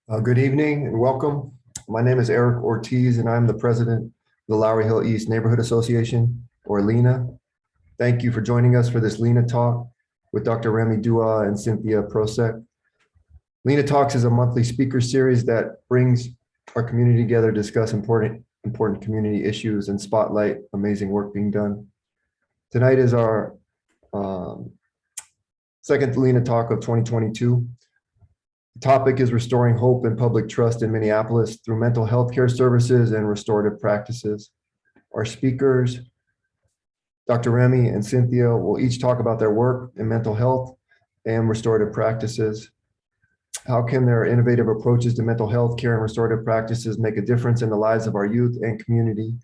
Good evening and welcome. My name is Eric Ortiz and I'm the president of the Lowry Hill East Neighborhood Association, or LHENA. Thank you for joining us for this LHENA Talk with Dr. Remi Douah and Cynthia Prosek. LHENA Talks is a monthly speaker series that brings our community together to discuss important community issues and spotlight amazing work being done. Tonight is our second LHENA Talk of 2022. The topic is restoring hope and public trust in Minneapolis through mental health care services and restorative practices. Our speakers, Dr. Remi and Cynthia, will each talk about their work in mental health and restorative practices. How can their innovative approaches to mental health care and restorative practices make a difference in the lives of our youth and community?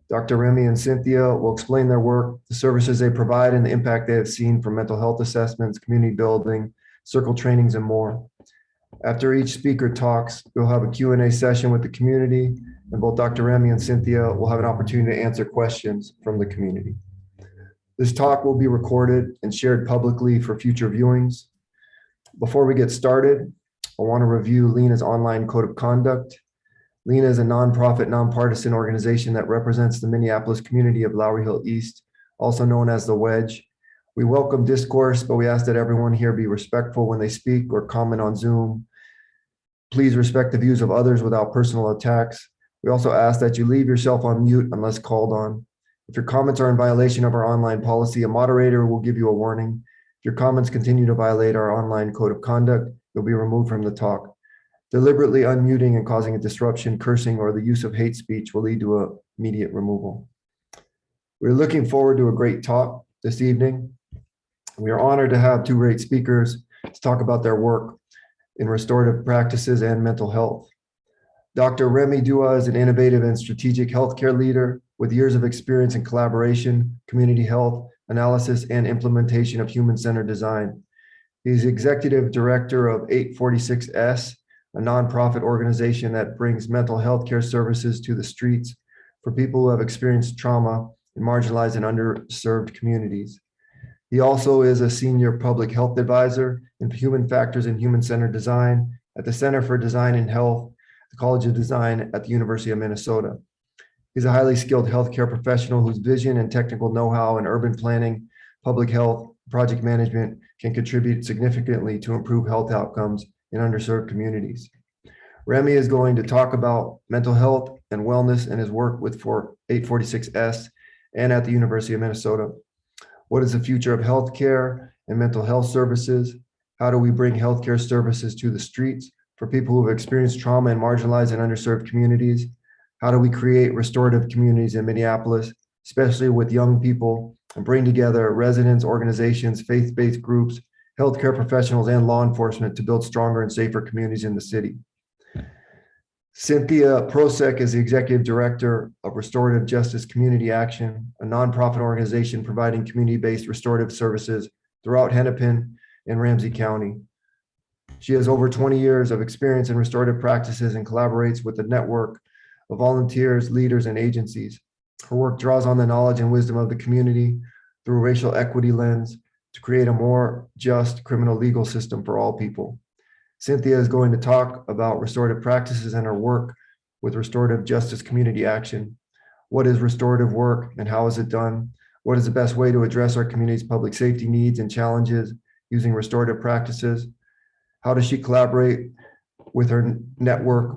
Dr. Remi and Cynthia will explain their work, the services they provide, and the impact they have seen from mental health assessments, community building, circle trainings, and more. After each speaker talks, we'll have a Q&A session with the community, and both Dr. Remi and Cynthia will have an opportunity to answer questions from the community. This talk will be recorded and shared publicly for future viewings. Before we get started, I want to review LHENA's online code of conduct. LHENA is a nonprofit, nonpartisan organization that represents the Minneapolis community of Lowry Hill East, also known as the Wedge. We welcome discourse, but we ask that everyone here be respectful when they speak or comment on Zoom. Please respect the views of others without personal attacks. We also ask that you leave yourself on mute unless called on. If your comments are in violation of our online policy, a moderator will give you a warning. If your comments continue to violate our online code of conduct, you'll be removed from the talk. Deliberately unmuting and causing a disruption, cursing, or the use of hate speech will lead to immediate removal. We're looking forward to a great talk this evening. We are honored to have two great speakers to talk about their work in restorative practices and mental health. Dr. Remi Douah is an innovative and strategic healthcare leader with years of experience in collaboration, community health, analysis, and implementation of human-centered design. He's executive director of 846S, a nonprofit organization that brings mental health care services to the streets for people who have experienced trauma in marginalized and underserved communities. He also is a senior public health advisor in human factors and human-centered design at the Center for Design and Health, the College of Design at the University of Minnesota. He's a highly skilled healthcare professional whose vision and technical know-how in urban planning, public health, project management can contribute significantly to improve health outcomes in underserved communities. Remi is going to talk about mental health and wellness and his work with 846S and at the University of Minnesota. What is the future of healthcare and mental health services? How do we bring healthcare services to the streets for people who have experienced trauma in marginalized and underserved communities? How do we create restorative communities in Minneapolis, especially with young people, and bring together residents, organizations, faith-based groups, healthcare professionals, and law enforcement to build stronger and safer communities in the city? Cynthia Prosek is the executive director of Restorative Justice Community Action, a nonprofit organization providing community-based restorative services throughout Hennepin and Ramsey County. She has over 20 years of experience in restorative practices and collaborates with a network of volunteers, leaders, and agencies. Her work draws on the knowledge and wisdom of the community through a racial equity lens to create a more just criminal legal system for all people. Cynthia is going to talk about restorative practices and her work with Restorative Justice Community Action. What is restorative work and how is it done? What is the best way to address our community's public safety needs and challenges using restorative practices? How does she collaborate with her network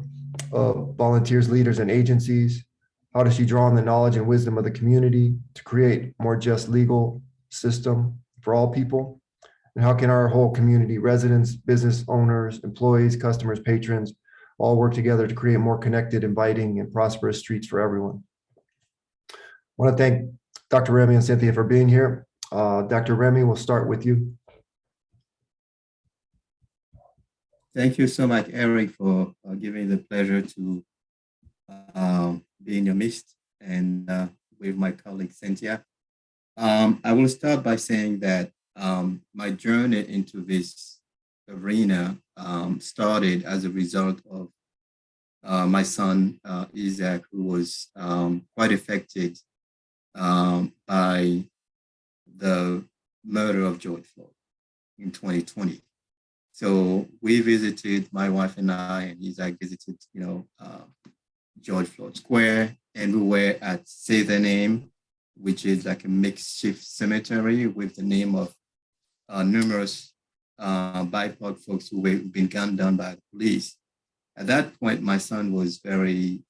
of volunteers, leaders, and agencies? How does she draw on the knowledge and wisdom of the community to create a more just legal system for all people? And how can our whole community, residents, business owners, employees, customers, patrons, all work together to create more connected, inviting, and prosperous streets for everyone? I want to thank Dr. Remi and Cynthia for being here. Dr. Remi, we'll start with you. Thank you so much, Eric, for giving me the pleasure to be in your midst and with my colleague, Cynthia. I will start by saying that my journey into this arena started as a result of my son, Isaac, who was quite affected by the murder of George Floyd in 2020. So we visited, my wife and I, and Isaac visited, George Floyd Square, and we were at Say the Name, which is like a makeshift cemetery with the name of numerous BIPOC folks who were been gunned down by the police. At that point, my son was very,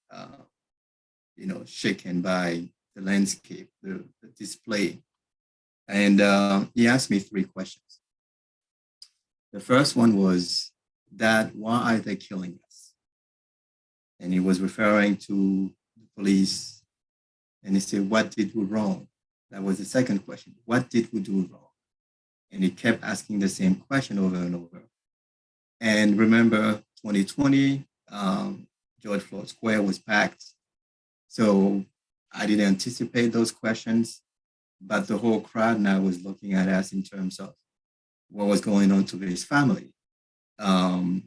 shaken by the landscape, the display. And he asked me 3 questions. The first one was, Dad, why are they killing us? And he was referring to the police. And he said, what did we wrong? That was the second question. What did we do wrong? And he kept asking the same question over and over. And remember, 2020, George Floyd Square was packed. So I didn't anticipate those questions, but the whole crowd now was looking at us in terms of what was going on to his family. And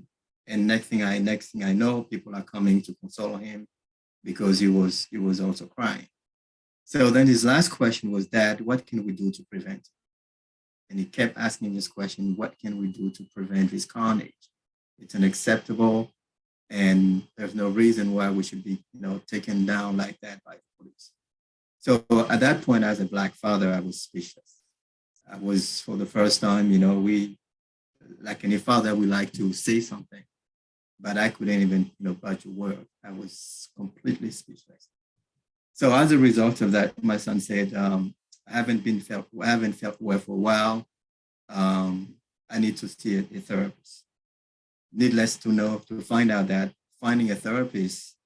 next thing I know, people are coming to console him because he was also crying. So then his last question was, Dad, what can we do to prevent it? And he kept asking this question, what can we do to prevent this carnage? It's unacceptable, and there's no reason why we should be, taken down like that by the police. So at that point, as a Black father, I was speechless. I was, for the first time, we, like any father, we like to say something, but I couldn't even, budge a word. I was completely speechless. So as a result of that, my son said, I haven't felt well for a while. I need to see a therapist. Needless to find out that finding a therapist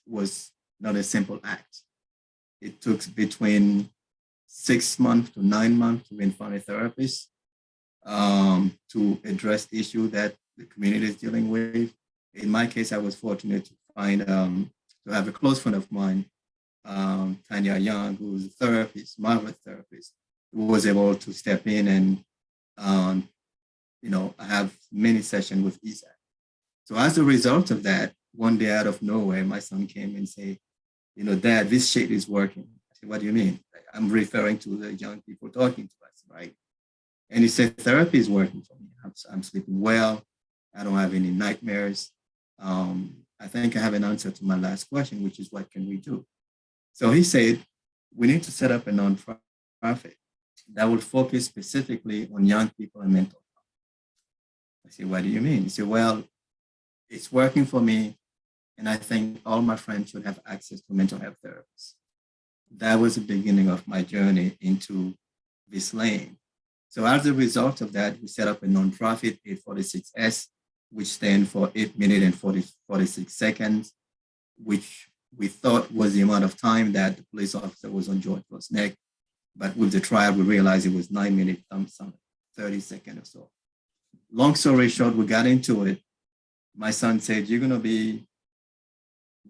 was not a simple act. It took between 6 months to 9 months to even find a therapist to address the issue that the community is dealing with. In my case, I was fortunate to find, to have a close friend of mine, Tanya Young, who was a therapist, marvelous therapist, who was able to step in and, have many sessions with Isaac. So as a result of that, one day out of nowhere, my son came and said, Dad, this shit is working. I said, what do you mean? I'm referring to the young people talking to us, right? And he said, therapy is working for me. I'm sleeping well. I don't have any nightmares. I think I have an answer to my last question, which is what can we do? So he said, we need to set up a nonprofit that will focus specifically on young people and mental health. I said, what do you mean? He said, well, it's working for me, and I think all my friends should have access to mental health therapists. That was the beginning of my journey into this lane. So as a result of that, we set up a nonprofit, 846S, which stands for 8 minutes and 46 seconds, which we thought was the amount of time that the police officer was on George Floyd's neck. But with the trial, we realized it was 9 minutes, some 30 seconds or so. Long story short, we got into it. My son said, you're going to be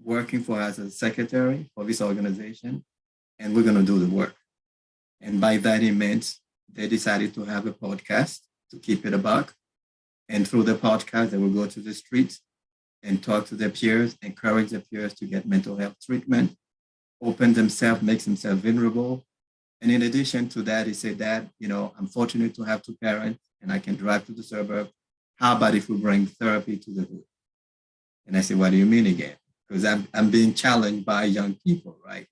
working for us as a secretary for this organization, and we're going to do the work. And by that, it meant they decided to have a podcast to keep it a buck. And through the podcast, they will go to the streets and talk to their peers, encourage their peers to get mental health treatment, open themselves, make themselves vulnerable. And in addition to that, he said, Dad, I'm fortunate to have 2 parents and I can drive to the suburb. How about if we bring therapy to the hood? And I said, what do you mean again? Because I'm being challenged by young people, right?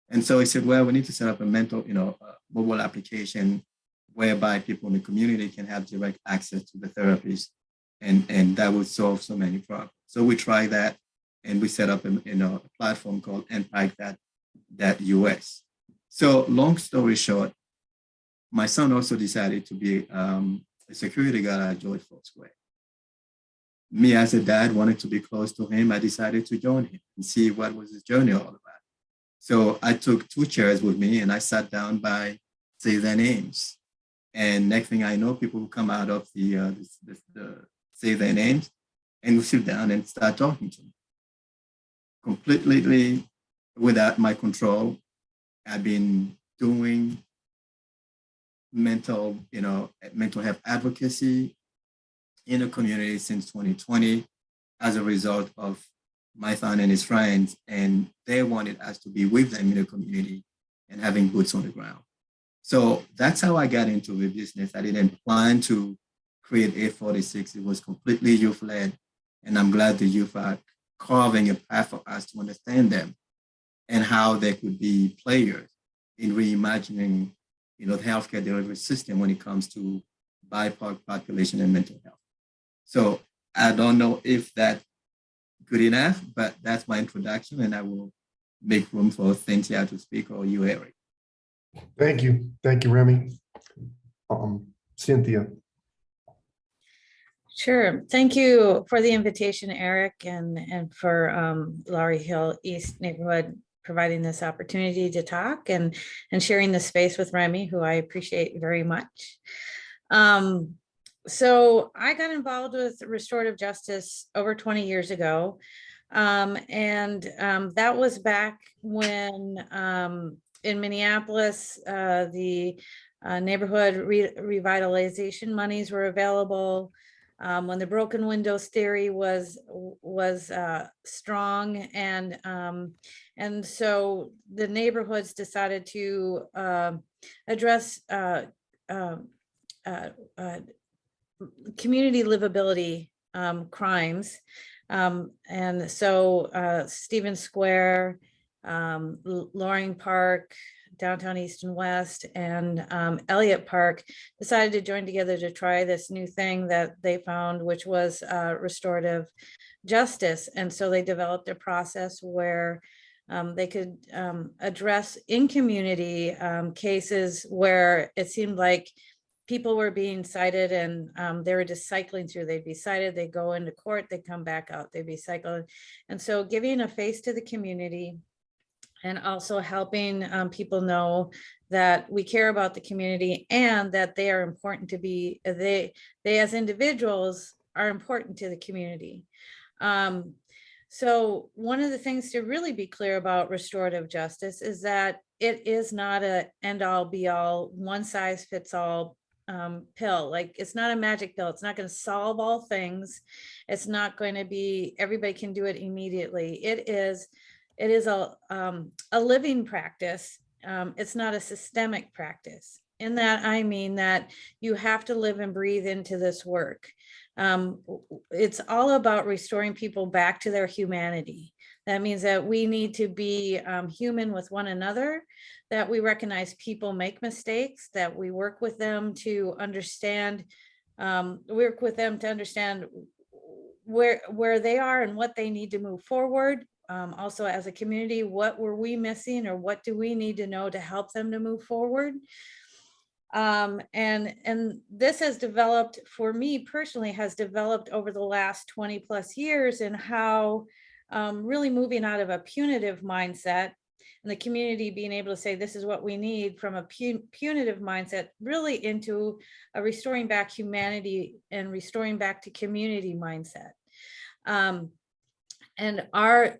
And so he said, well, we need to set up a mental, mobile application whereby people in the community can have direct access to the therapist, and that would solve so many problems. So we tried that, and we set up a platform called Impact.us. So long story short, my son also decided to be a security guard at George Floyd Square. Me as a dad wanted to be close to him. I decided to join him and see what was his journey all about. So I took 2 chairs with me and I sat down by Say Their Names. And next thing I know, people will come out of the Say Their Names and we sit down and start talking to me. Completely without my control, I've been doing mental health advocacy in the community since 2020 as a result of my son and his friends, and they wanted us to be with them in the community and having boots on the ground. So that's how I got into the business. I didn't plan to create 846. It was completely youth-led, and I'm glad the youth are carving a path for us to understand them and how they could be players in reimagining, the healthcare delivery system when it comes to BIPOC population and mental health. So I don't know if that's good enough, but that's my introduction, and I will make room for Cynthia to speak, or you, Eric. Thank you. Thank you, Remi. Cynthia. Sure. Thank you for the invitation, Eric, and for Laurie Hill East Neighborhood providing this opportunity to talk and sharing the space with Remi, who I appreciate very much. So I got involved with restorative justice over 20 years ago. That was back when in Minneapolis, the neighborhood revitalization monies were available. When the broken windows theory was strong, and so the neighborhoods decided to address community livability crimes, and so Stevens Square, Loring Park, downtown East and West, and Elliott Park decided to join together to try this new thing that they found, which was restorative justice. And so they developed a process where they could address in community cases where it seemed like people were being cited and they were just cycling through. They'd be cited, they'd go into court, they'd come back out, they'd be cycling. And so giving a face to the community, and also helping people know that we care about the community and that they are important to be, they as individuals are important to the community. So one of the things to really be clear about restorative justice is that it is not a end all be all, one size fits all pill. Like, it's not a magic pill. It's not going to solve all things. It's not going to be, everybody can do it immediately. It is a living practice. It's not a systemic practice. In that, I mean that you have to live and breathe into this work. It's all about restoring people back to their humanity. That means that we need to be human with one another, that we recognize people make mistakes, that we work with them to understand, where they are and what they need to move forward. Also, as a community, what were we missing, or what do we need to know to help them to move forward? And this has developed, for me personally, has developed over the last 20 plus years in how really moving out of a punitive mindset and the community being able to say, this is what we need, from a punitive mindset, really into a restoring back humanity and restoring back to community mindset.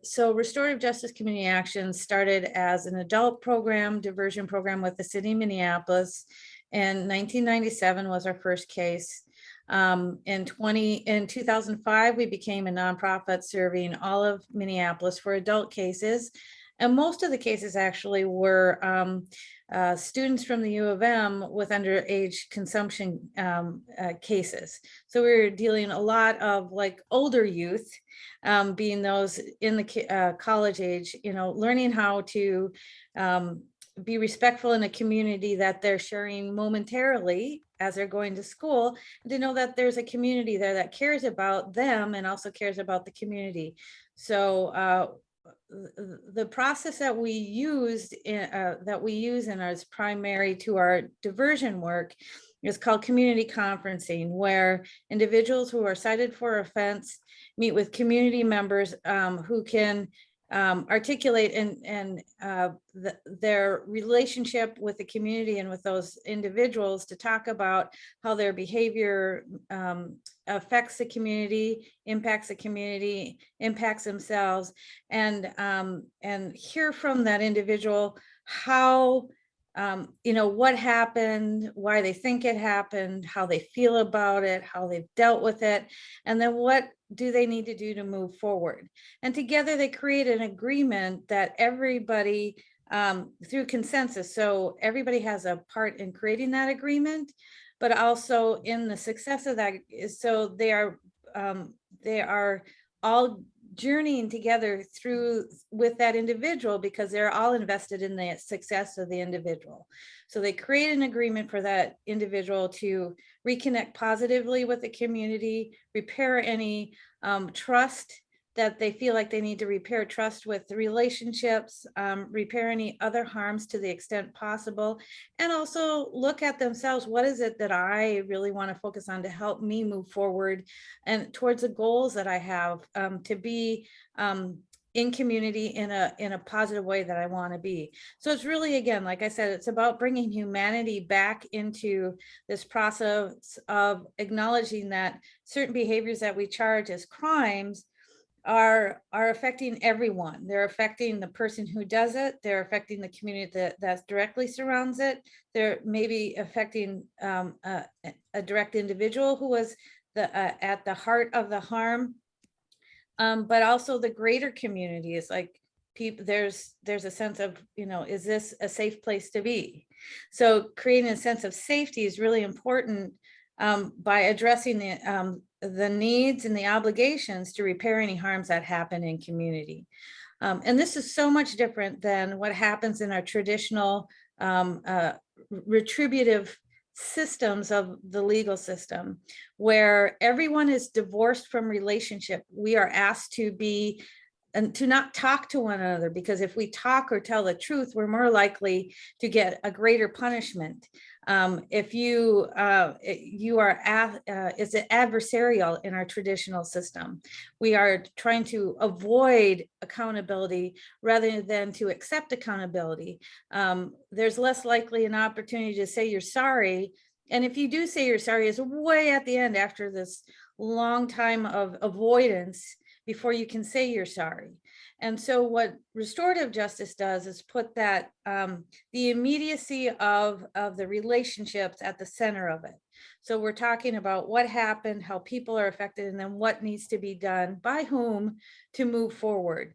So Restorative Justice Community Action started as an adult program, diversion program with the city of Minneapolis. And 1997 was our first case. In 2005, we became a nonprofit serving all of Minneapolis for adult cases. And most of the cases actually were students from the U of M with underage consumption cases. So we were dealing a lot of like older youth, being those in the college age, learning how to be respectful in a community that they're sharing momentarily as they're going to school, and to know that there's a community there that cares about them and also cares about the community. So the process that we use and is primary to our diversion work is called community conferencing, where individuals who are cited for offense meet with community members who can articulate their relationship with the community and with those individuals, to talk about how their behavior affects the community, impacts themselves, and hear from that individual how what happened, why they think it happened, how they feel about it, how they've dealt with it, and then what do they need to do to move forward. And together they create an agreement that everybody, through consensus, so everybody has a part in creating that agreement, but also in the success of that is so they are all journeying together through with that individual because they're all invested in the success of the individual. So they create an agreement for that individual to reconnect positively with the community, repair any trust that they feel like they need to repair trust with the relationships, repair any other harms to the extent possible, and also look at themselves. What is it that I really want to focus on to help me move forward and towards the goals that I have to be in community in a positive way that I want to be. So it's really, again, like I said, it's about bringing humanity back into this process of acknowledging that certain behaviors that we charge as crimes are affecting everyone. They're affecting the person who does it. They're affecting the community that directly surrounds it. They're maybe affecting a direct individual who was at the heart of the harm, but also the greater community. Is like people. There's a sense of, is this a safe place to be? So creating a sense of safety is really important by addressing the needs and the obligations to repair any harms that happen in community. And this is so much different than what happens in our traditional retributive systems of the legal system, where everyone is divorced from relationship. We are asked to be and to not talk to one another, because if we talk or tell the truth, we're more likely to get a greater punishment. If you are, it's adversarial in our traditional system. We are trying to avoid accountability rather than to accept accountability. There's less likely an opportunity to say you're sorry. And if you do say you're sorry, it's way at the end after this long time of avoidance before you can say you're sorry. And so what restorative justice does is put that the immediacy of the relationships at the center of it. So we're talking about what happened, how people are affected, and then what needs to be done by whom to move forward.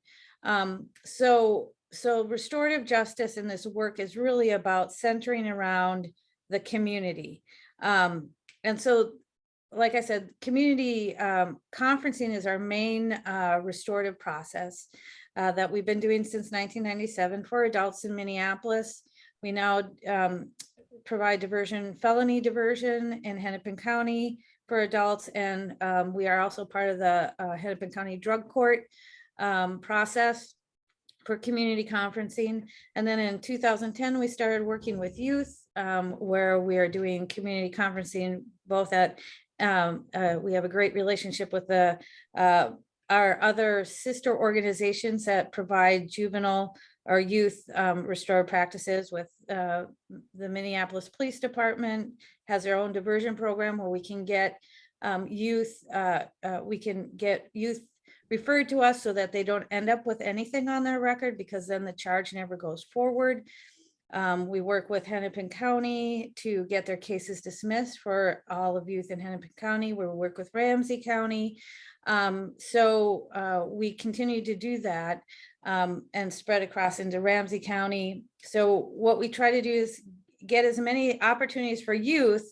So restorative justice in this work is really about centering around the community. And so, like I said, community conferencing is our main restorative process that we've been doing since 1997 for adults in Minneapolis. We now provide felony diversion in Hennepin County for adults, and we are also part of the Hennepin County Drug Court process for community conferencing. And then in 2010, we started working with youth, where we are doing community conferencing both at we have a great relationship with our other sister organizations that provide juvenile or youth restorative practices. With the Minneapolis Police Department has their own diversion program where we can get youth referred to us so that they don't end up with anything on their record, because then the charge never goes forward. We work with Hennepin County to get their cases dismissed for all of youth in Hennepin County. We work with Ramsey County. So we continue to do that and spread across into Ramsey County. So what we try to do is get as many opportunities for youth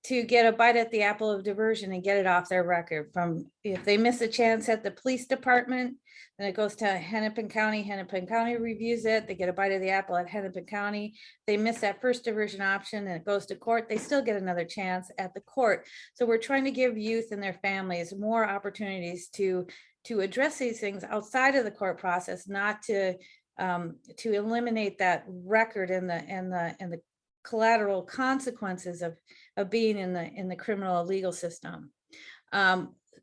to get a bite at the apple of diversion and get it off their record. From if they miss a chance at the police department, then it goes to Hennepin County. Hennepin County reviews it. They get a bite of the apple at Hennepin County. They miss that first diversion option and it goes to court. They still get another chance at the court. So we're trying to give youth and their families more opportunities to address these things outside of the court process, not to eliminate that record and the collateral consequences of being in the criminal legal system.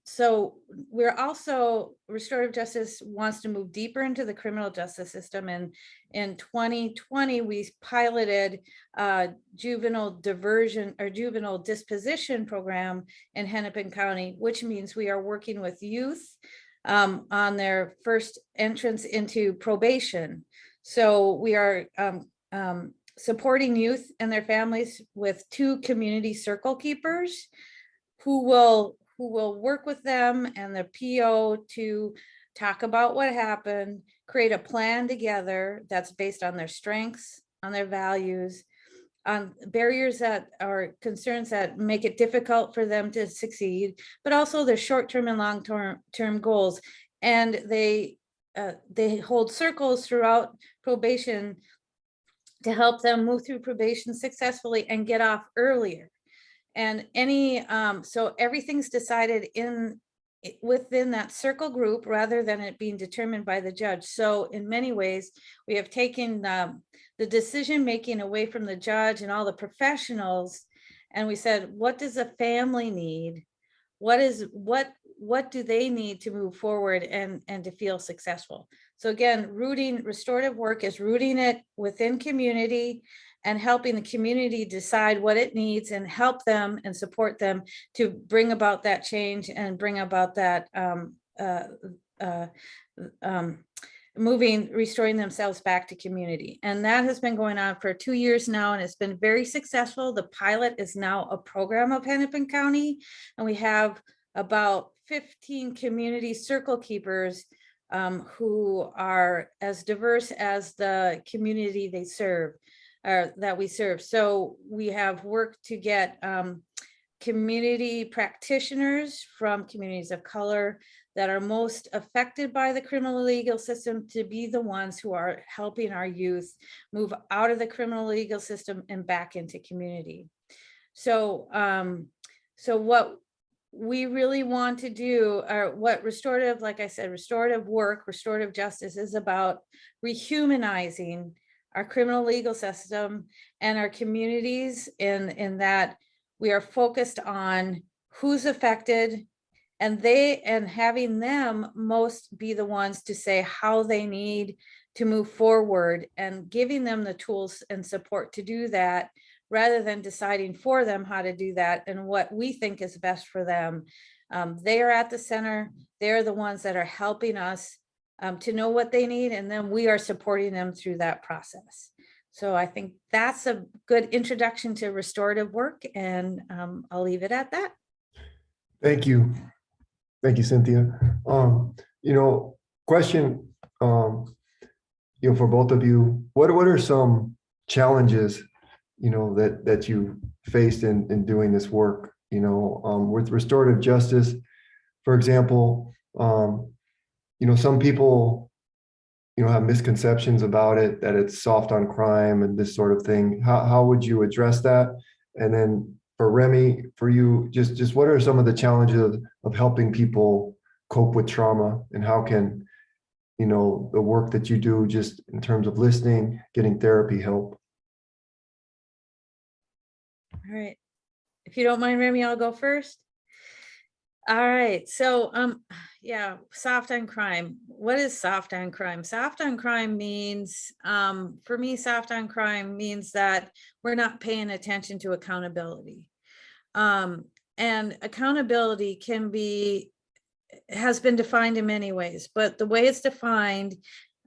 So we're also, restorative justice wants to move deeper into the criminal justice system. And in 2020, we piloted juvenile diversion or juvenile disposition program in Hennepin County, which means we are working with youth on their first entrance into probation. So we are supporting youth and their families with 2 community circle keepers who will work with them and the PO to talk about what happened, create a plan together that's based on their strengths, on their values, barriers that are concerns that make it difficult for them to succeed, but also their short-term and long-term goals. And they hold circles throughout probation to help them move through probation successfully and get off earlier. And so everything's decided within that circle group rather than it being determined by the judge. So in many ways, we have taken the decision-making away from the judge and all the professionals. And we said, what does a family need? What do they need to move forward and to feel successful? So again, restorative work is rooting it within community and helping the community decide what it needs and help them and support them to bring about that change and bring about that restoring themselves back to community. And that has been going on for 2 years now, and it's been very successful. The pilot is now a program of Hennepin County, and we have about 15 community circle keepers who are as diverse as the community they serve, that we serve. So we have worked to get community practitioners from communities of color that are most affected by the criminal legal system to be the ones who are helping our youth move out of the criminal legal system and back into community. So, so what we really want to do, or what restorative, like I said, restorative work, restorative justice is about rehumanizing our criminal legal system and our communities in that we are focused on who's affected and having them most be the ones to say how they need to move forward and giving them the tools and support to do that, rather than deciding for them how to do that and what we think is best for them. They are at the center. They're the ones that are helping us to know what they need, and then we are supporting them through that process. So I think that's a good introduction to restorative work, and I'll leave it at that. Thank you. Thank you, Cynthia. Question, for both of you, what are some challenges, that you faced in doing this work, with restorative justice, for example, some people, have misconceptions about it, that it's soft on crime and this sort of thing. How would you address that? And then for Remi, for you, just what are some of the challenges of helping people cope with trauma, and how can, the work that you do just in terms of listening, getting therapy help? All right. If you don't mind, Remi, I'll go first. All right. So, yeah, soft on crime. What is soft on crime? Soft on crime means, for me, soft on crime means that we're not paying attention to accountability. And accountability has been defined in many ways, but the way it's defined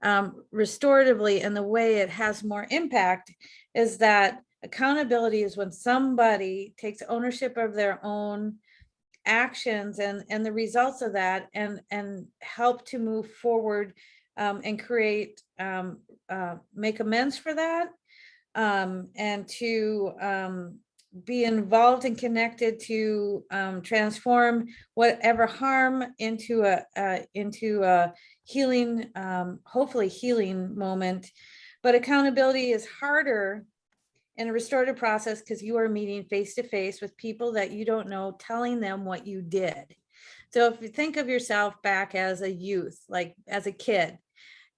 restoratively and the way it has more impact is that accountability is when somebody takes ownership of their own actions and the results of that and help to move forward and create, make amends for that, and to be involved and connected to transform whatever harm into a healing, hopefully healing moment. But accountability is harder in a restorative process because you are meeting face to face with people that you don't know, telling them what you did. So if you think of yourself back as a youth, like as a kid,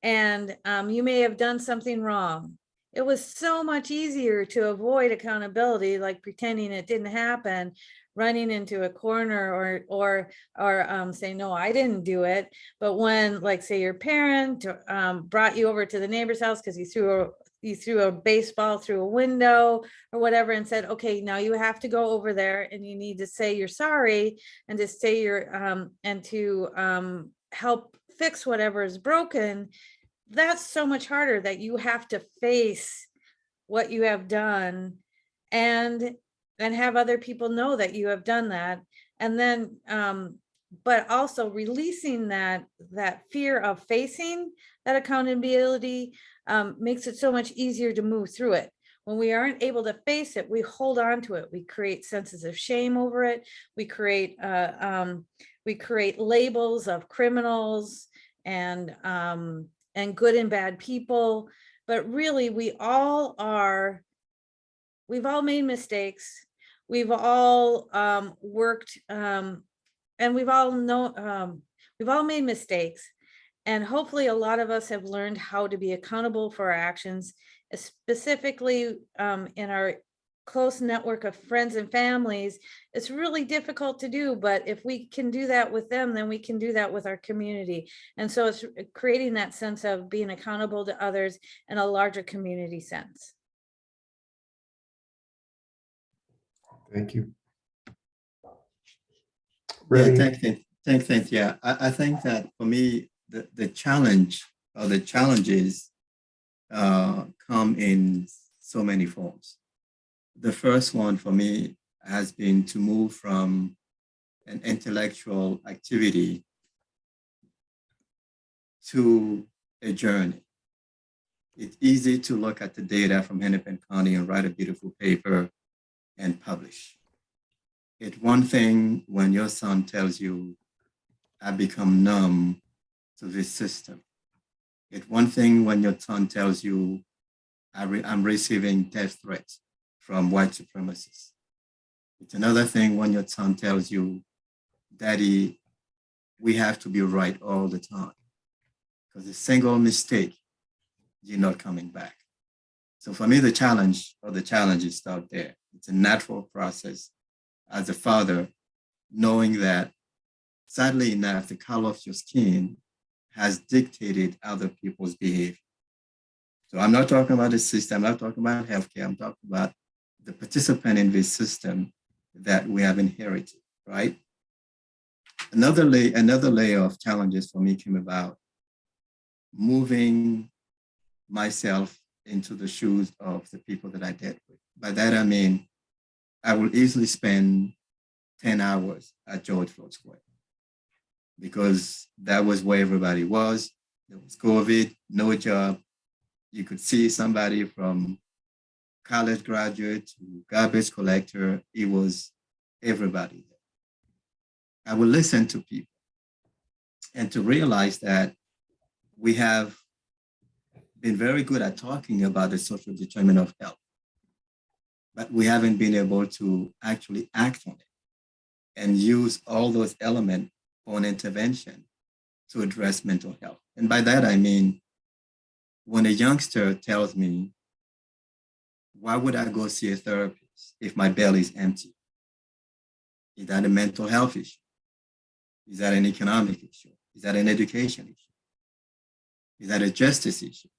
and you may have done something wrong, it was so much easier to avoid accountability, like pretending it didn't happen, running into a corner or saying, no, I didn't do it. But when, like, say your parent brought you over to the neighbor's house because you threw a baseball through a window or whatever and said, okay, now you have to go over there and you need to say you're sorry and to say and to help fix whatever is broken. That's so much harder, that you have to face what you have done and have other people know that you have done that. And then, but also releasing that fear of facing that accountability makes it so much easier to move through it. when we aren't able to face it, we hold on to it. We create senses of shame over it. We create labels of criminals and good and bad people. But really, we've all made mistakes. We've all worked, and we've all made mistakes. And hopefully a lot of us have learned how to be accountable for our actions, specifically in our close network of friends and families. It's really difficult to do, but if we can do that with them, then we can do that with our community. And so it's creating that sense of being accountable to others in a larger community sense. Thank you. Yeah, Remi? thanks, Cynthia. I think that for me, the challenge or the challenges come in so many forms. The first one for me has been to move from an intellectual activity to a journey. It's easy to look at the data from Hennepin County and write a beautiful paper and publish. It's one thing when your son tells you, I become numb to this system. It's one thing when your son tells you, I'm receiving death threats from white supremacists. It's another thing when your son tells you, Daddy, we have to be right all the time, because a single mistake, you're not coming back. So for me, the challenges start there. It's a natural process as a father, knowing that, sadly enough, the color of your skin has dictated other people's behavior. So I'm not talking about the system, I'm not talking about healthcare, I'm talking about the participant in this system that we have inherited, right? Another layer of challenges for me came about moving myself into the shoes of the people that I dealt with. By that, I mean, I will easily spend 10 hours at George Floyd Square because that was where everybody was. There was COVID, no job. You could see somebody from college graduate to garbage collector. It was everybody there. I would listen to people and to realize that we have been very good at talking about the social determinant of health, but we haven't been able to actually act on it and use all those elements for an intervention to address mental health. And by that, I mean, when a youngster tells me, why would I go see a therapist if my belly is empty? Is that a mental health issue? Is that an economic issue? Is that an education issue? Is that a justice issue?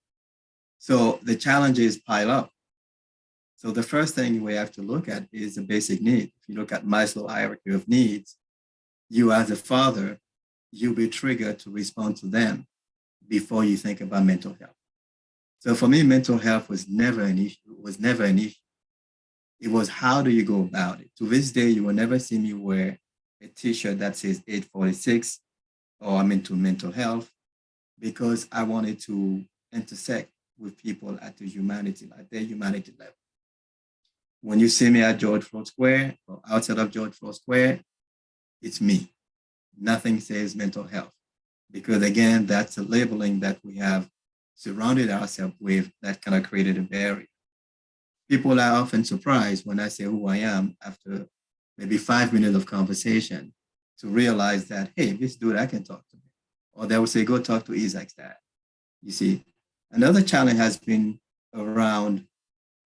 So the challenges pile up. So the first thing we have to look at is the basic need. If you look at Maslow's hierarchy of needs, you as a father, you'll be triggered to respond to them before you think about mental health. So for me, mental health was never an issue. It was how do you go about it? To this day, you will never see me wear a t-shirt that says 846 or I'm into mental health, because I wanted to intersect with people at their humanity level. When you see me at George Floyd Square or outside of George Floyd Square, it's me. Nothing says mental health, because again, that's a labeling that we have surrounded ourselves with that kind of created a barrier. People are often surprised when I say who I am after maybe 5 minutes of conversation to realize that, hey, this dude, I can talk to him. Or they will say, go talk to Isaac's dad. You see, another challenge has been around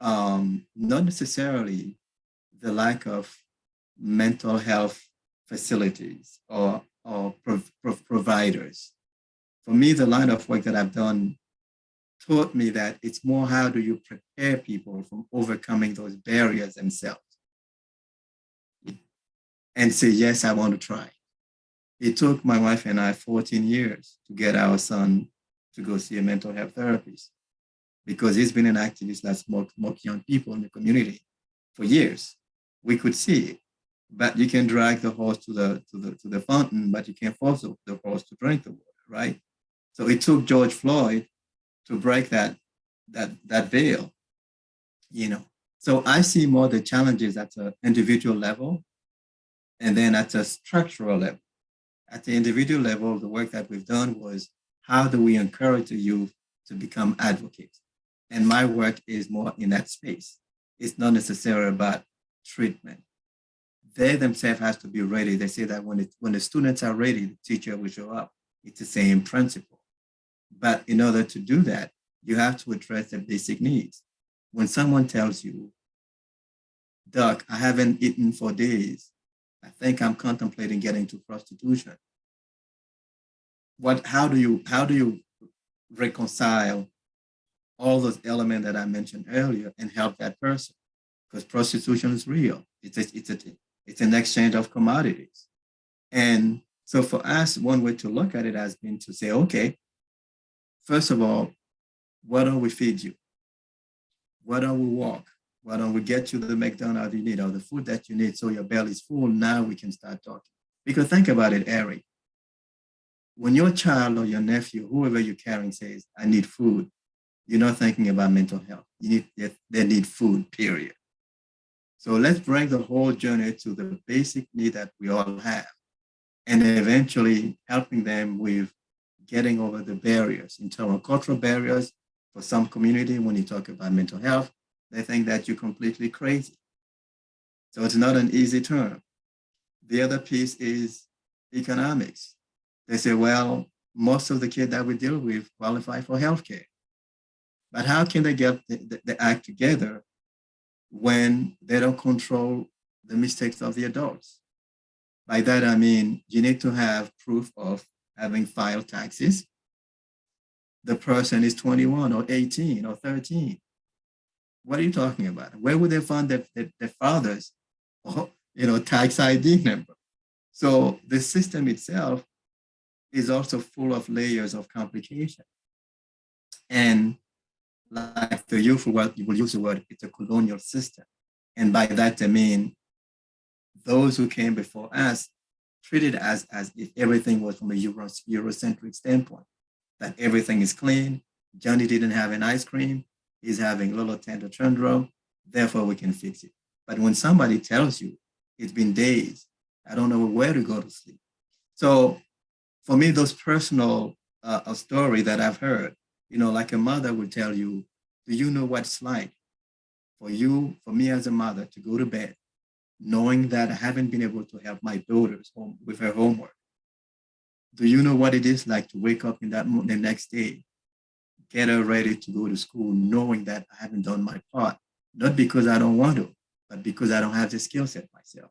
not necessarily the lack of mental health facilities or providers. For me, the line of work that I've done taught me that it's more how do you prepare people from overcoming those barriers themselves and say, yes, I want to try. It took my wife and I 14 years to get our son to go see a mental health therapist, because he's been an activist that smoked young people in the community for years. We could see it, but you can drag the horse to the fountain, but you can't force the horse to drink the water, right? So it took George Floyd to break that veil. you know. So I see more the challenges at an individual level and then at a structural level. At the individual level, the work that we've done was how do we encourage the youth to become advocates? And my work is more in that space. It's not necessarily about treatment. They themselves have to be ready. They say that when the students are ready, the teacher will show up. It's the same principle. But in order to do that, you have to address the basic needs. When someone tells you, Doc, I haven't eaten for days. I think I'm contemplating getting to prostitution. How do you reconcile all those elements that I mentioned earlier and help that person? Because prostitution is real. It's an exchange of commodities. And so for us, one way to look at it has been to say, okay, first of all, why don't we feed you? Why don't we walk? Why don't we get you the McDonald's you need or the food that you need so your belly's full? Now we can start talking. Because think about it, Eric. When your child or your nephew, whoever you're carrying says, I need food, you're not thinking about mental health. They need food, period. So let's bring the whole journey to the basic need that we all have and eventually helping them with getting over the barriers, internal cultural barriers. For some community, when you talk about mental health, they think that you're completely crazy. So it's not an easy term. The other piece is economics. They say, well, most of the kids that we deal with qualify for healthcare. But how can they get the act together when they don't control the mistakes of the adults? By that, I mean, you need to have proof of having filed taxes. The person is 21 or 18 or 13. What are you talking about? Where would they find their father's tax ID number? So the system itself is also full of layers of complication. And like the youth will use the word, it's a colonial system. And by that, I mean, those who came before us treated us as if everything was from a Eurocentric standpoint, that everything is clean. Johnny didn't have an ice cream. He's having little tender syndrome. Therefore, we can fix it. But when somebody tells you, it's been days, I don't know where to go to sleep. So for me, those personal story that I've heard, like a mother would tell you, do you know what it's like for me as a mother to go to bed, knowing that I haven't been able to help my daughters home with her homework? Do you know what it is like to wake up the next day, get her ready to go to school, knowing that I haven't done my part, not because I don't want to, but because I don't have the skill set myself,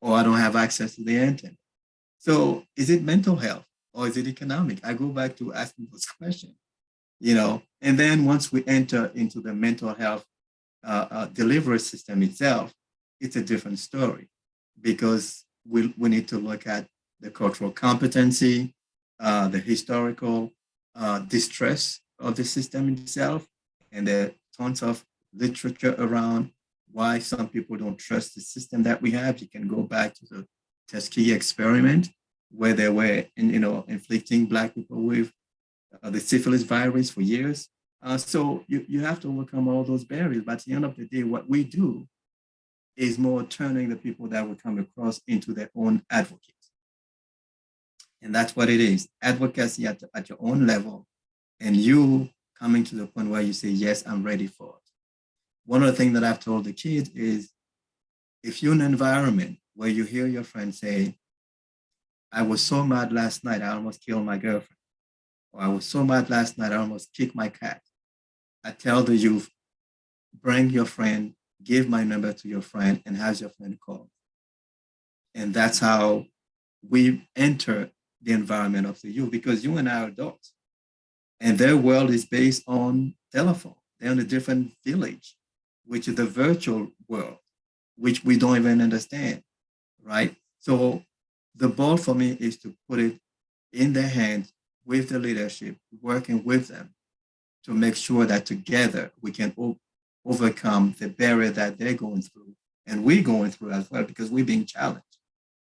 or I don't have access to the internet. So is it mental health or is it economic? I go back to asking those questions, and then once we enter into the mental health delivery system itself, it's a different story because we need to look at the cultural competency, the historical distress of the system itself, and there are tons of literature around why some people don't trust the system that we have. You can go back to the Tuskegee experiment where they were, inflicting Black people with the syphilis virus for years. So you have to overcome all those barriers. But at the end of the day, what we do is more turning the people that we come across into their own advocates. And that's what it is, advocacy at your own level, and you coming to the point where you say, yes, I'm ready for it. One of the things that I've told the kids is, if you're in an environment where you hear your friend say, I was so mad last night, I almost killed my girlfriend, or I was so mad last night, I almost kicked my cat, I tell the youth, bring your friend, give my number to your friend, and have your friend call. And that's how we enter the environment of the youth, because you and I are adults, and their world is based on telephone. They're in a different village, which is the virtual world, which we don't even understand, right? So the ball for me is to put it in their hands with the leadership, working with them to make sure that together we can overcome the barrier that they're going through and we're going through as well, because we're being challenged.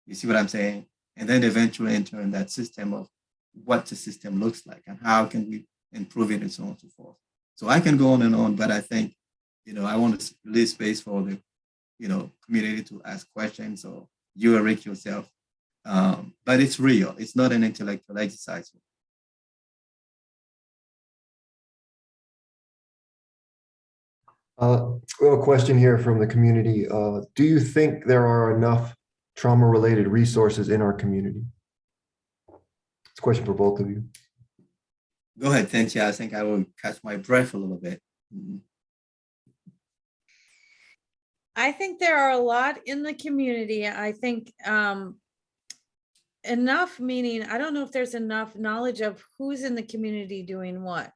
You see what I'm saying? And then eventually enter in that system of what the system looks like and how can we improve it and so on and so forth. So I can go on and on, but I think I want to leave space for the, community to ask questions, or you, Eric, yourself. But it's real. It's not an intellectual exercise. We have a question here from the community. Do you think there are enough trauma-related resources in our community? It's a question for both of you. Go ahead, Cynthia. I think I will catch my breath a little bit. I think there are a lot in the community. I think enough, meaning I don't know if there's enough knowledge of who's in the community doing what.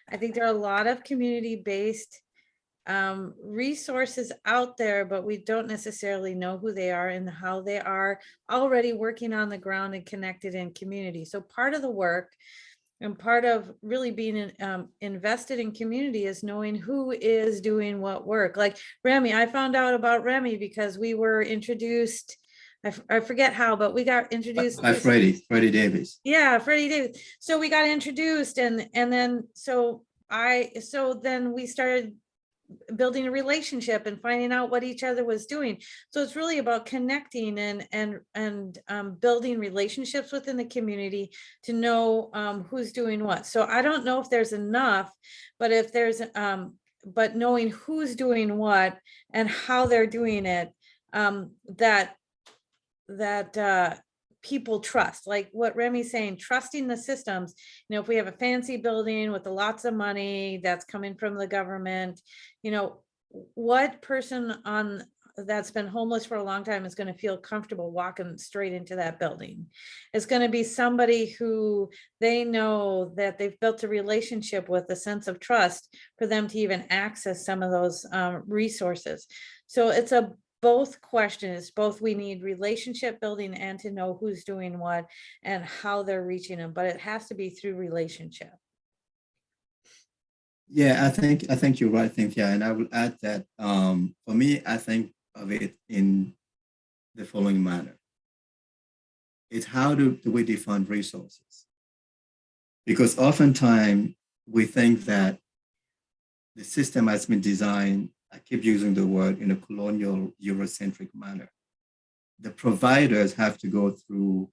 I think there are a lot of community-based resources out there, but we don't necessarily know who they are and how they are already working on the ground and connected in community. So part of the work and part of really being invested in community is knowing who is doing what work. Like Remi, I found out about Remi because we were introduced, I forget how, but we got introduced by Freddie Davis. Yeah, Freddie Davis. So we got introduced, and then so then we started building a relationship and finding out what each other was doing. So it's really about connecting and building relationships within the community to know who's doing what. So I don't know if there's enough, but if there's but knowing who's doing what and how they're doing it, that people trust, like what Remi's saying, trusting the systems. If we have a fancy building with lots of money that's coming from the government, what person that's been homeless for a long time is going to feel comfortable walking straight into that building? It's going to be somebody who they know that they've built a relationship with, a sense of trust for them to even access some of those resources. So it's both questions, both we need relationship building and to know who's doing what and how they're reaching them, but it has to be through relationship. Yeah, I think you're right, Cynthia. And I will add that for me, I think of it in the following manner. It's how do we define resources? Because oftentimes we think that the system has been designed, I keep using the word, in a colonial Eurocentric manner. The providers have to go through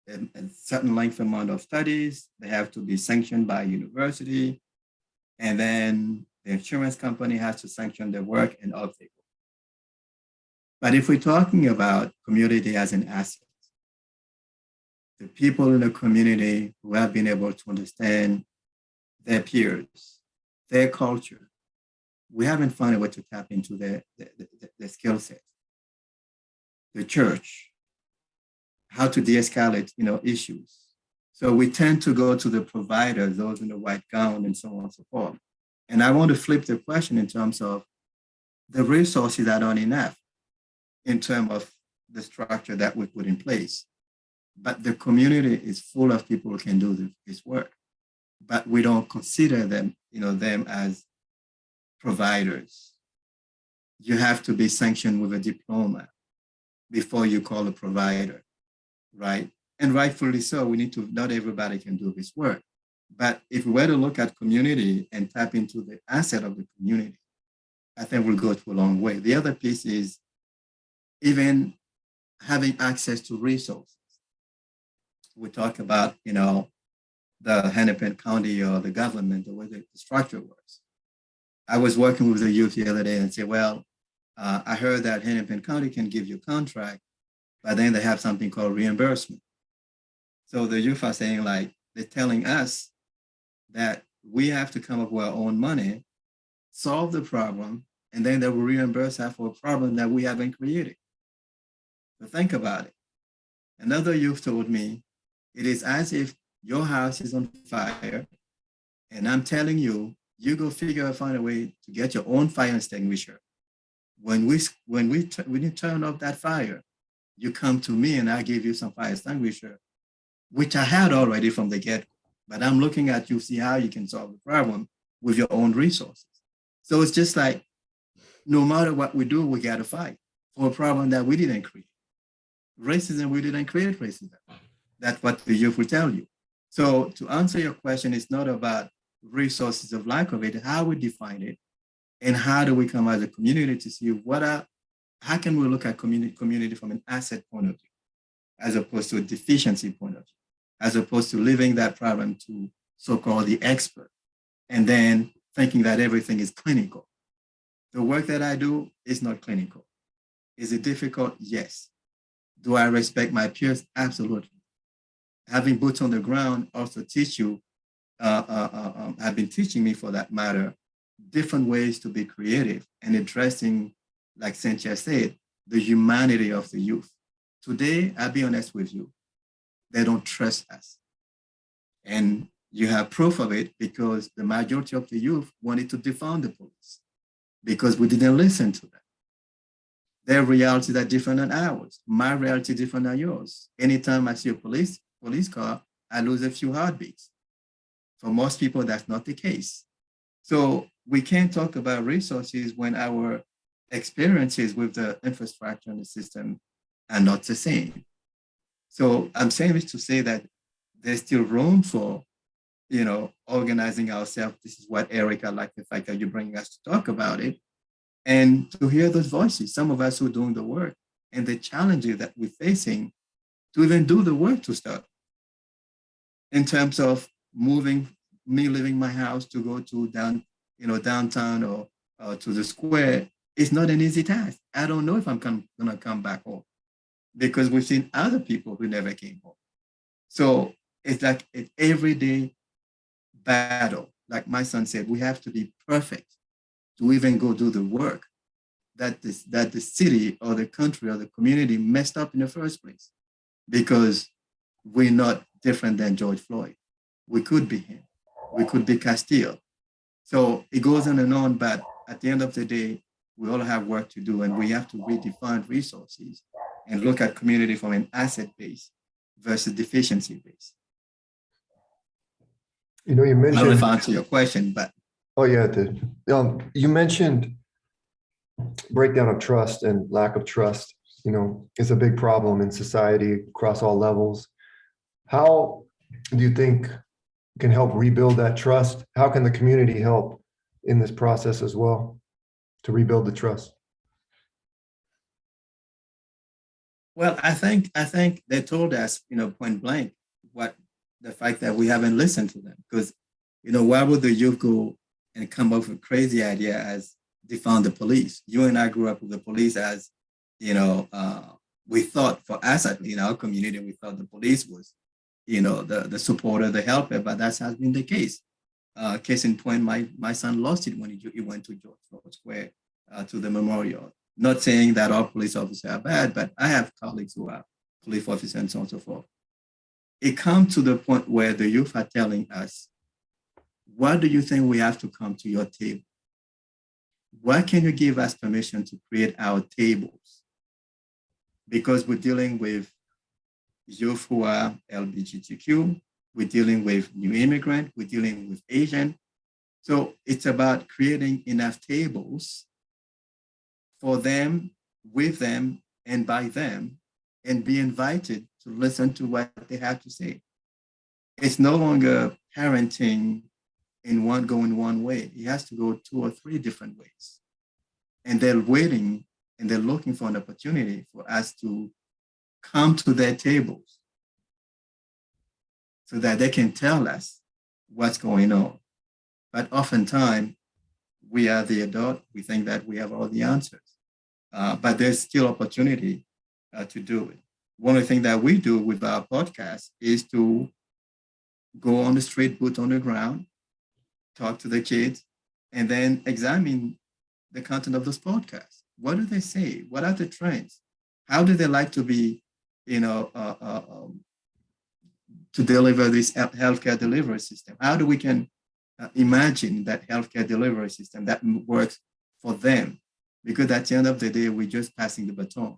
a certain length amount of studies. They have to be sanctioned by a university. And then the insurance company has to sanction their work, and off they go. But if we're talking about community as an asset, the people in the community who have been able to understand their peers, their culture, we haven't found a way to tap into their skill set. The church, how to de-escalate, issues. So we tend to go to the providers, those in the white gown, and so on and so forth. And I want to flip the question in terms of the resources that aren't enough in terms of the structure that we put in place. But the community is full of people who can do this work. But we don't consider them, them as providers. You have to be sanctioned with a diploma before you call a provider, right? And rightfully so, not everybody can do this work. But if we were to look at community and tap into the asset of the community, I think we'll go to a long way. The other piece is even having access to resources. We talk about, the Hennepin County or the government, the way the structure works. I was working with the youth the other day and said, well, I heard that Hennepin County can give you a contract, but then they have something called reimbursement. So the youth are saying, like, they're telling us that we have to come up with our own money, solve the problem, and then they will reimburse us for a problem that we haven't created. So think about it. Another youth told me, it is as if your house is on fire, and I'm telling you, you go find a way to get your own fire extinguisher. When you turn off that fire, you come to me and I give you some fire extinguisher, which I had already from the get-go. But I'm looking at you, see how you can solve the problem with your own resources. So it's just like, no matter what we do, we got to fight for a problem that we didn't create. Racism, we didn't create racism. That's what the youth will tell you. So to answer your question, it's not about resources of lack of it, how we define it, And how do we come as a community to see how can we look at community from an asset point of view, as opposed to a deficiency point of view, as opposed to leaving that problem to so-called the expert, and then thinking that everything is clinical. The work that I do is not clinical. Is it difficult? Yes. Do I respect my peers? Absolutely. Having boots on the ground also teach you, have been teaching me for that matter, different ways to be creative and addressing, like Cynthia said, the humanity of the youth. Today, I'll be honest with you, they don't trust us. And you have proof of it because the majority of the youth wanted to defund the police because we didn't listen to them. Their realities are different than ours. My reality is different than yours. Anytime I see a police car, I lose a few heartbeats. For most people, that's not the case. So we can't talk about resources when our experiences with the infrastructure and the system are not the same. So I'm saying this to say that there's still room for, organizing ourselves. This is what Eric, I like the fact that you're bringing us to talk about it and to hear those voices. Some of us who are doing the work and the challenges that we're facing to even do the work to start. In terms of leaving my house to go to downtown or to the square, it's not an easy task. I don't know if I'm gonna come back home because we've seen other people who never came home. So it's like an everyday battle. Like my son said, we have to be perfect to even go do the work that the city or the country or the community messed up in the first place, because we're not different than George Floyd. We could be him. We could be Castile. So it goes on and on, but at the end of the day, we all have work to do, and we have to redefine resources and look at community from an asset base versus deficiency base. You I don't know if mentioned, I answer your question, but oh yeah, it did. You mentioned breakdown of trust and lack of trust, is a big problem in society across all levels. How do you think can help rebuild that trust? How can the community help in this process as well to rebuild the trust? well, I think they told us, point blank, what the fact that we haven't listened to them. Because, why would the youth go and come up with a crazy idea as defund the police? You and I grew up with the police as, we thought for us, in our community, we thought the police was, the supporter, the helper, but that has been the case. Case in point, my son lost it when he went to George Floyd Square to the memorial. Not saying that all police officers are bad, but I have colleagues who are police officers and so on and so forth. It comes to the point where the youth are telling us, what do you think we have to come to your table? Why can you give us permission to create our tables? Because we're dealing with youth who are LGBTQ, we're dealing with new immigrant, we're dealing with Asian. So it's about creating enough tables for them, with them, and by them, and be invited to listen to what they have to say. It's no longer parenting going one way. It has to go 2 or 3 different ways. And they're waiting and they're looking for an opportunity for us to come to their tables so that they can tell us what's going on. But oftentimes, we are the adult, we think that we have all the answers. But there's still opportunity to do it. One of the things that we do with our podcast is to go on the street, boot on the ground, talk to the kids, and then examine the content of those podcasts. What do they say? What are the trends? How do they like to be, to deliver this healthcare delivery system? How do we can imagine that healthcare delivery system that works for them? Because at the end of the day, we're just passing the baton.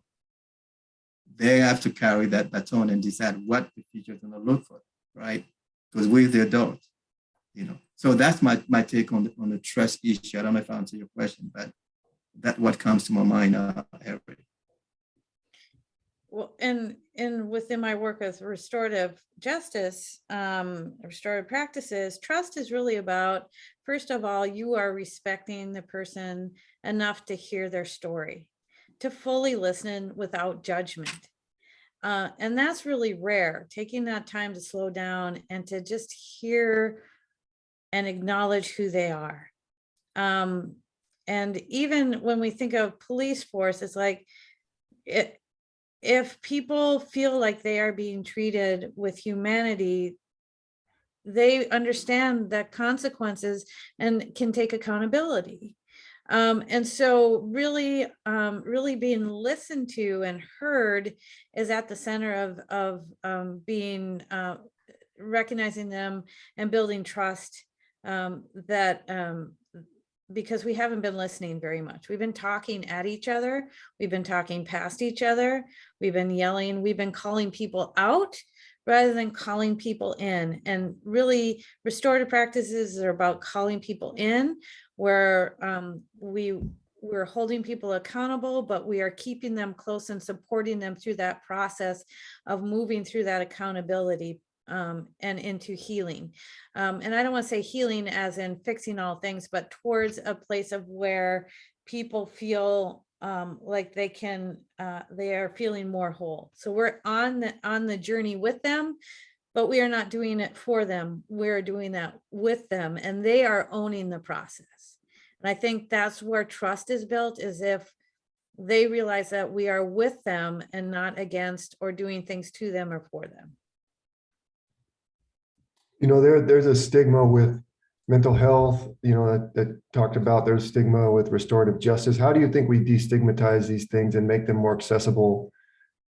They have to carry that baton and decide what the future is going to look for, right? Because we're the adults, So that's my take on the trust issue. I don't know if I answered your question, but that's what comes to my mind, Eric. Well, and within my work with restorative justice, restorative practices, trust is really about, first of all, you are respecting the person enough to hear their story, to fully listen without judgment. And that's really rare, taking that time to slow down and to just hear and acknowledge who they are. And even when we think of police force, it's like, if people feel like they are being treated with humanity, they understand that consequences and can take accountability. And so really being listened to and heard is at the center of being recognizing them and building trust, because we haven't been listening very much. We've been talking at each other. We've been talking past each other. We've been yelling. We've been calling people out rather than calling people in. And really, restorative practices are about calling people in, where we're holding people accountable, but we are keeping them close and supporting them through that process of moving through that accountability and into healing. And I don't want to say healing as in fixing all things, but towards a place of where people feel like they are feeling more whole. So we're on the journey with them, but we are not doing it for them. We're doing that with them, and they are owning the process. And I think that's where trust is built, is if they realize that we are with them and not against or doing things to them or for them. You know, there's a stigma with mental health, you know, that talked about, there's stigma with restorative justice. How do you think we destigmatize these things and make them more accessible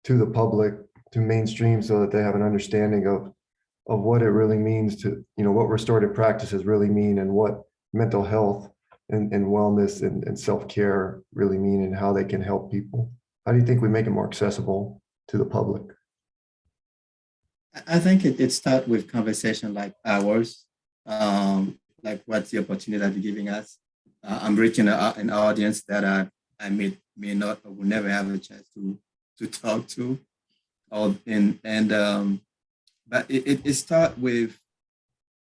to the public, to mainstream, so that they have an understanding of what it really means to, you know, what restorative practices really mean, and what mental health and wellness and self-care really mean, and how they can help people? How do you think we make it more accessible to the public? I think it starts with conversation like ours, like what's the opportunity that you're giving us. I'm reaching an audience that I may not or will never have a chance to talk to, but it starts with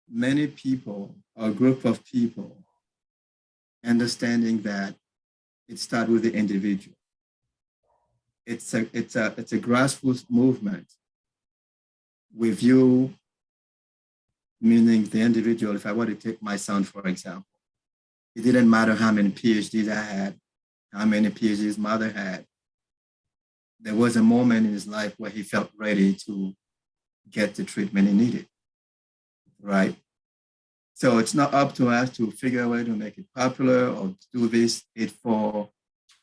many people or a group of people understanding that it starts with the individual. It's a grassroots movement. With you, meaning the individual. If I were to take my son, for example, it didn't matter how many PhDs I had, how many PhDs his mother had. There was a moment in his life where he felt ready to get the treatment he needed, right? So it's not up to us to figure a way to make it popular or to do this. It's for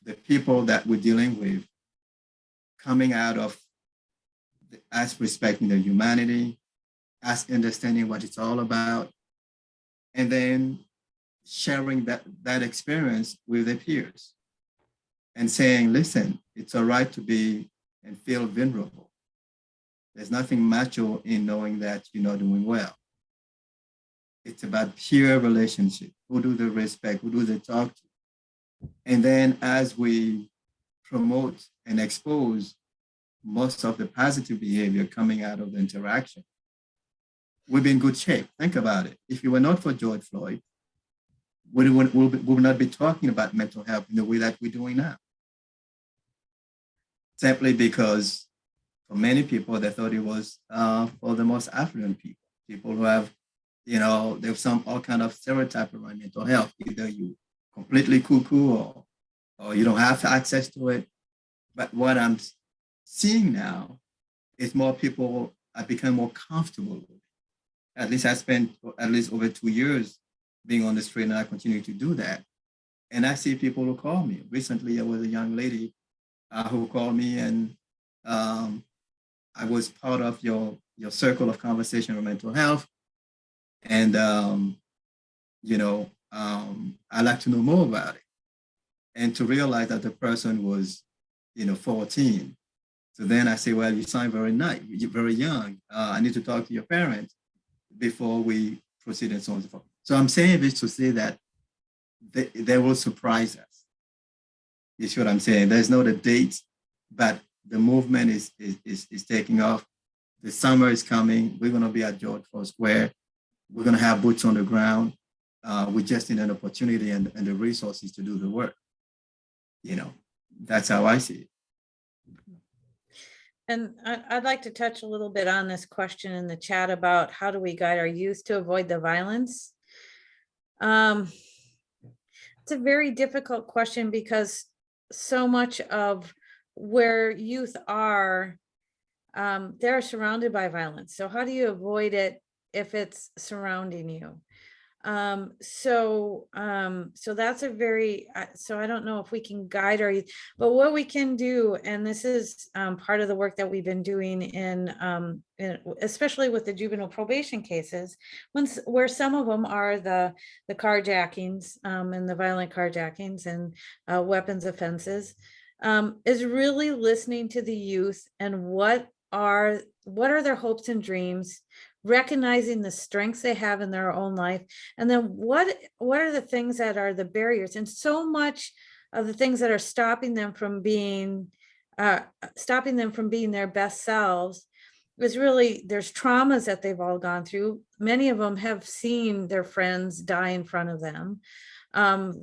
the people that we're dealing with coming out of us respecting their humanity, us understanding what it's all about, and then sharing that experience with their peers and saying, listen, it's all right to be and feel vulnerable. There's nothing macho in knowing that you're not doing well. It's about peer relationship. Who do they respect? Who do they talk to? And then as we promote and expose most of the positive behavior coming out of the interaction, we'll be in good shape. Think about it. If it were not for George Floyd, we would not be talking about mental health in the way that we're doing now. Simply because for many people, they thought it was for the most affluent people who have, you know, there's all kind of stereotype around mental health. Either you completely cuckoo or you don't have access to it. But what I'm seeing now is more people have become more comfortable with it. At least I spent at least over 2 years being on the street, and I continue to do that. And I see people who call me. Recently, there was a young lady who called me, and I was part of your circle of conversation on mental health. And, I'd like to know more about it. And to realize that the person was, 14. So then I say, well, you sound very nice, you're very young. I need to talk to your parents before we proceed and so on and so forth. So I'm saying this to say that they will surprise us. You see what I'm saying? There's not a date, but the movement is taking off. The summer is coming. We're going to be at George Floyd Square. We're going to have boots on the ground. We just need an opportunity and the resources to do the work. You know, that's how I see it. And I'd like to touch a little bit on this question in the chat about how do we guide our youth to avoid the violence? It's a very difficult question because so much of where youth are, they're surrounded by violence. So how do you avoid it if it's surrounding you? So that's a very, so I don't know if we can guide our youth, but what we can do, and this is part of the work that we've been doing in especially with the juvenile probation cases, where some of them are the carjackings and the violent carjackings and weapons offenses, is really listening to the youth and what are their hopes and dreams, recognizing the strengths they have in their own life, and then what are the things that are the barriers. And so much of the things that are stopping them from being their best selves is really, there's traumas that they've all gone through. Many of them have seen their friends die in front of them.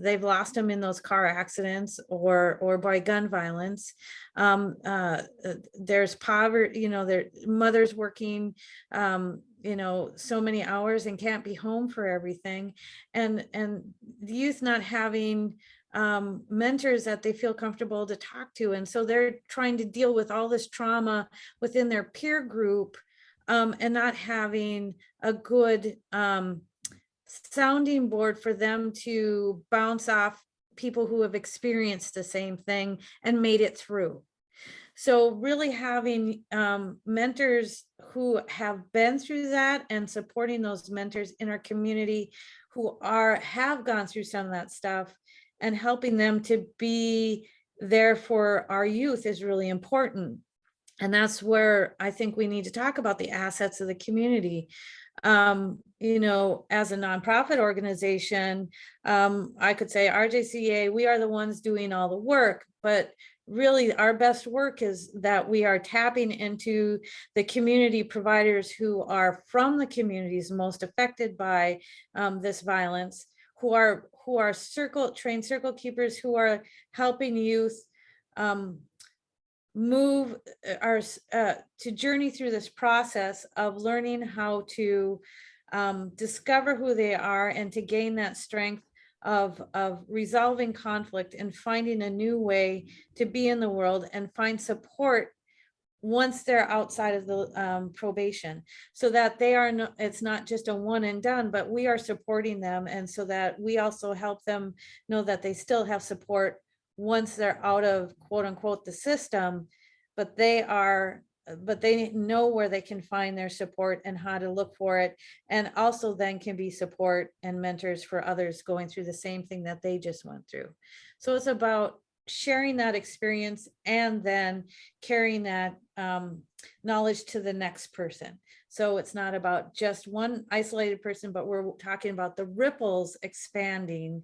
They've lost them in those car accidents or by gun violence. There's poverty, their mothers working, so many hours and can't be home for everything. And the youth not having mentors that they feel comfortable to talk to. And so they're trying to deal with all this trauma within their peer group, and not having a good sounding board for them to bounce off people who have experienced the same thing and made it through. So really having mentors who have been through that and supporting those mentors in our community who have gone through some of that stuff and helping them to be there for our youth is really important. And that's where I think we need to talk about the assets of the community. As a nonprofit organization, I could say RJCA, we are the ones doing all the work, but really our best work is that we are tapping into the community providers who are from the communities most affected by this violence, who are trained circle keepers, who are helping youth move to journey through this process of learning how to discover who they are and to gain that strength of resolving conflict and finding a new way to be in the world and find support once they're outside of the probation, so that it's not just a one and done, but we are supporting them, and so that we also help them know that they still have support once they're out of quote unquote the system, but they know where they can find their support and how to look for it, and also then can be support and mentors for others going through the same thing that they just went through. So it's about sharing that experience and then carrying that knowledge to the next person. So it's not about just one isolated person, but we're talking about the ripples expanding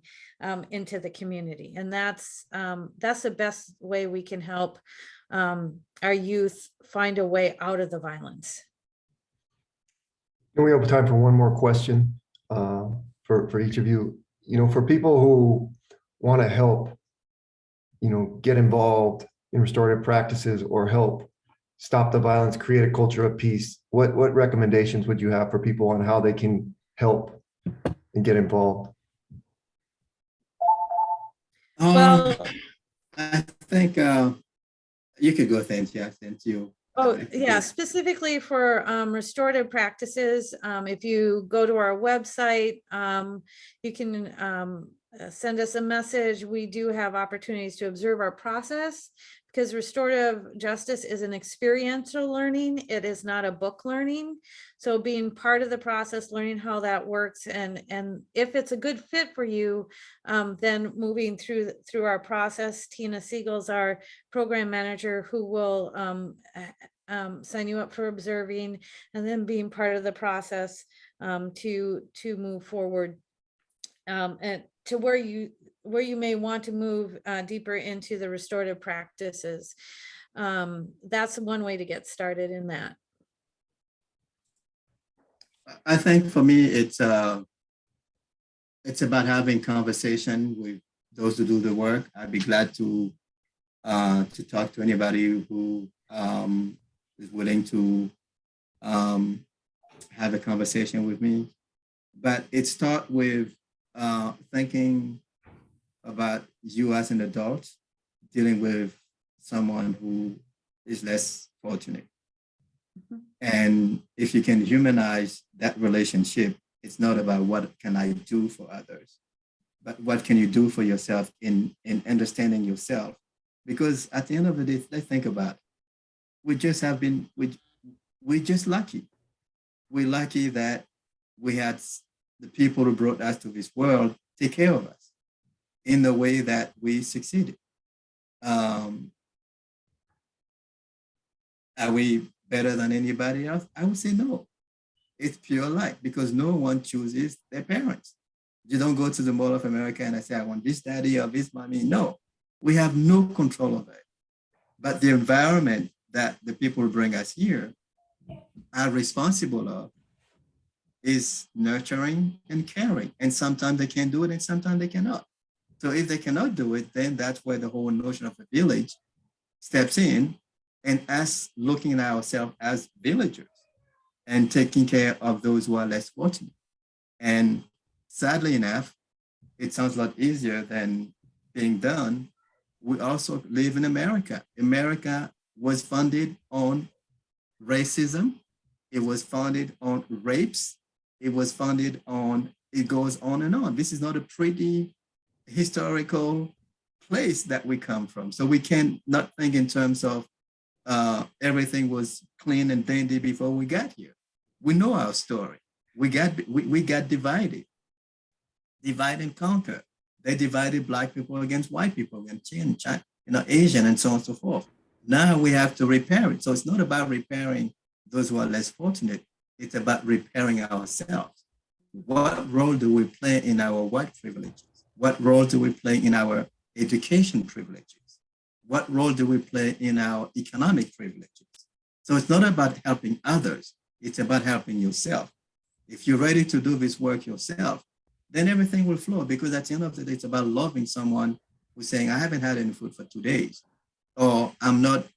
into the community. And that's the best way we can help our youth find a way out of the violence. And we have time for one more question for each of you. For people who want to help, get involved in restorative practices or help stop the violence, create a culture of peace, what recommendations would you have for people on how they can help and get involved? Well, I think you could go, Cynthia, since you. Oh, yeah, specifically for restorative practices, if you go to our website, you can send us a message. We do have opportunities to observe our process, because restorative justice is an experiential learning. It is not a book learning. So being part of the process, learning how that works, and if it's a good fit for you, then moving through our process. Tina Siegel's our program manager, who will sign you up for observing and then being part of the process to move forward and to where you may want to move deeper into the restorative practices. That's one way to get started in that. I think for me, it's about having conversation with those who do the work. I'd be glad to talk to anybody who is willing to have a conversation with me. But it starts with thinking about you as an adult dealing with someone who is less fortunate. Mm-hmm. And if you can humanize that relationship, it's not about what can I do for others, but what can you do for yourself in understanding yourself? Because at the end of the day, let's think about it. We're just lucky. We're lucky that we had the people who brought us to this world take care of us in the way that we succeeded. Are we better than anybody else? I would say no. It's pure luck because no one chooses their parents. You don't go to the Mall of America and I say, I want this daddy or this mommy. No, we have no control of it. But the environment that the people who bring us here are responsible of is nurturing and caring. And sometimes they can do it and sometimes they cannot. So if they cannot do it, then that's where the whole notion of a village steps in, and us looking at ourselves as villagers and taking care of those who are less fortunate. And sadly enough, it sounds a lot easier than being done. We also live in America. America was founded on racism. It was founded on rapes. It was founded on, it goes on and on. This is not a pretty historical place that we come from. So we can not think in terms of everything was clean and dandy before we got here. We know our story. We got divided, divide and conquer. They divided Black people against white people, against China, Asian, and so on and so forth. Now we have to repair it. So it's not about repairing those who are less fortunate. It's about repairing ourselves. What role do we play in our white privileges? What role do we play in our education privileges? What role do we play in our economic privileges? So it's not about helping others. It's about helping yourself. If you're ready to do this work yourself, then everything will flow, because at the end of the day, it's about loving someone who's saying, I haven't had any food for 2 days, or I'm not,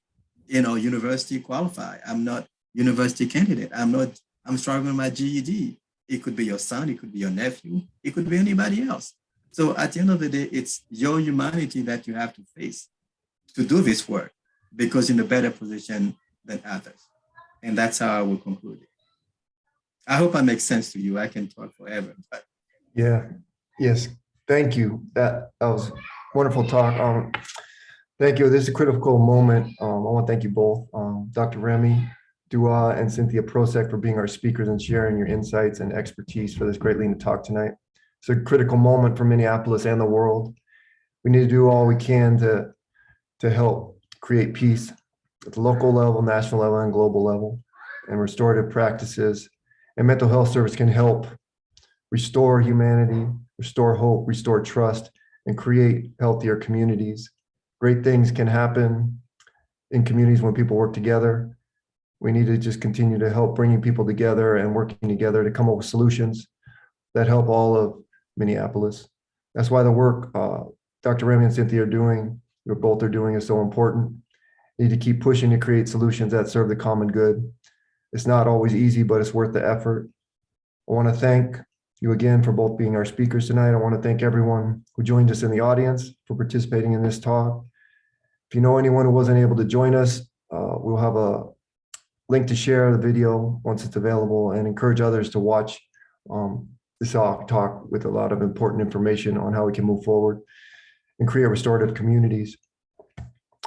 university qualified. I'm not university candidate. I'm struggling with my GED. It could be your son, it could be your nephew, it could be anybody else. So at the end of the day, it's your humanity that you have to face to do this work, because you're in a better position than others. And that's how I will conclude it. I hope I make sense to you. I can talk forever. But yeah, yes, thank you. That was wonderful talk. Thank you. This is a critical moment. I want to thank you both, Dr. Remi, Douah, and Cynthia Prosek, for being our speakers and sharing your insights and expertise for this great LHENA Talk tonight. It's a critical moment for Minneapolis and the world. We need to do all we can to help create peace at the local level, national level, and global level. And restorative practices and mental health service can help restore humanity, restore hope, restore trust, and create healthier communities. Great things can happen in communities when people work together. We need to just continue to help bringing people together and working together to come up with solutions that help all of Minneapolis. That's why the work Dr. Remi and Cynthia are doing, both are doing, is so important. We need to keep pushing to create solutions that serve the common good. It's not always easy, but it's worth the effort. I want to thank you again for both being our speakers tonight. I want to thank everyone who joined us in the audience for participating in this talk. If you know anyone who wasn't able to join us, we'll have a link to share the video once it's available, and encourage others to watch this talk with a lot of important information on how we can move forward and create restorative communities.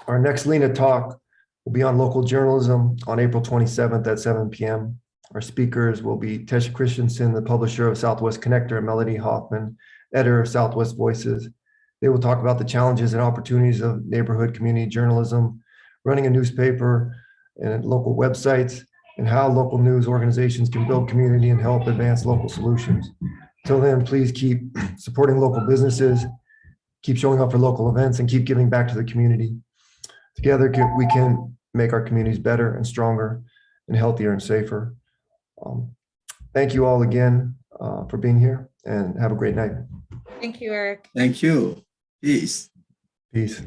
Our next LHENA Talk will be on local journalism on April 27th at 7 p.m. Our speakers will be Tesha Christensen, the publisher of Southwest Connector, and Melody Hoffman, editor of Southwest Voices. They will talk about the challenges and opportunities of neighborhood community journalism, running a newspaper and local websites, and how local news organizations can build community and help advance local solutions. Till then, please keep supporting local businesses, keep showing up for local events, and keep giving back to the community. Together, we can make our communities better and stronger and healthier and safer. Thank you all again for being here, and have a great night. Thank you, Eric. Thank you. Peace. Peace.